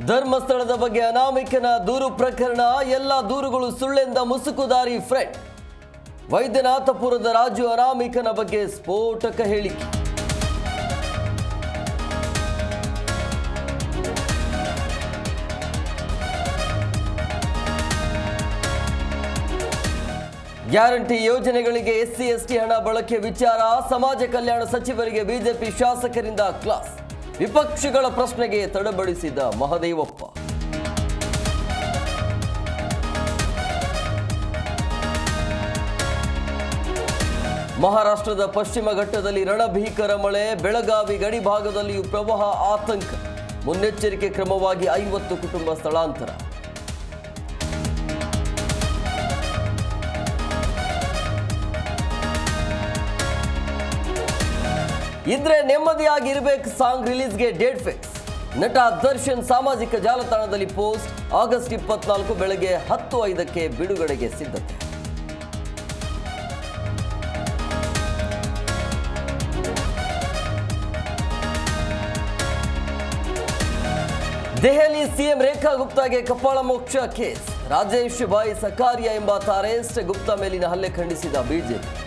ಧರ್ಮಸ್ಥಳದ ಬಗ್ಗೆ ಅನಾಮಿಕನ ದೂರು ಪ್ರಕರಣ, ಎಲ್ಲ ದೂರುಗಳು ಸುಳ್ಳೆಂದ ಮುಸುಕುದಾರಿ ಫ್ರೆಂಡ್. ವೈದ್ಯನಾಥಪುರದ ರಾಜು ಅನಾಮಿಕನ ಬಗ್ಗೆ ಸ್ಫೋಟಕ ಹೇಳಿಕೆ. ಗ್ಯಾರಂಟಿ ಯೋಜನೆಗಳಿಗೆ ಎಸ್ಸಿ ಎಸ್ಟಿ ಹಣ ಬಳಕೆ ವಿಚಾರ, ಸಮಾಜ ಕಲ್ಯಾಣ ಸಚಿವರಿಗೆ ಬಿಜೆಪಿ ಶಾಸಕರಿಂದ ಕ್ಲಾಸ್. ವಿಪಕ್ಷಗಳ ಪ್ರಶ್ನೆಗೆ ತಡಬಡಿಸಿದ ಮಹದೇವಪ್ಪ. ಮಹಾರಾಷ್ಟ್ರದ ಪಶ್ಚಿಮ ಘಟ್ಟದಲ್ಲಿ ರಣಭೀಕರ ಮಳೆ, ಬೆಳಗಾವಿ ಗಡಿ ಭಾಗದಲ್ಲಿಯೂ ಪ್ರವಾಹ ಆತಂಕ. ಮುನ್ನೆಚ್ಚರಿಕೆ ಕ್ರಮವಾಗಿ 50 ಕುಟುಂಬ ಸ್ಥಳಾಂತರ. ಇದ್ರೆ ನೆಮ್ಮದಿಯಾಗಿರ್ಬೇಕು ಸಾಂಗ್ ರಿಲೀಸ್ಗೆ ಡೇಟ್ ಫಿಕ್ಸ್. ನಟ ದರ್ಶನ್ ಸಾಮಾಜಿಕ ಜಾಲತಾಣದಲ್ಲಿ ಪೋಸ್ಟ್. ಆಗಸ್ಟ್ 24 ಬೆಳಗ್ಗೆ 10:05ಕ್ಕೆ ಬಿಡುಗಡೆಗೆ ಸಿದ್ಧತೆ. ದೆಹಲಿ ಸಿಎಂ ರೇಖಾ ಗುಪ್ತಾಗೆ ಕಪಾಳ ಮೋಕ್ಷ ಕೇಸ್. ರಾಜೇಶ್ ಬಾಯಿ ಸಕಾರಿಯಾ ಎಂಬಾತ ಅರೆಸ್ಟ್. ಗುಪ್ತಾ ಮೇಲಿನ ಹಲ್ಲೆ ಖಂಡಿಸಿದ ಬಿಜೆಪಿ.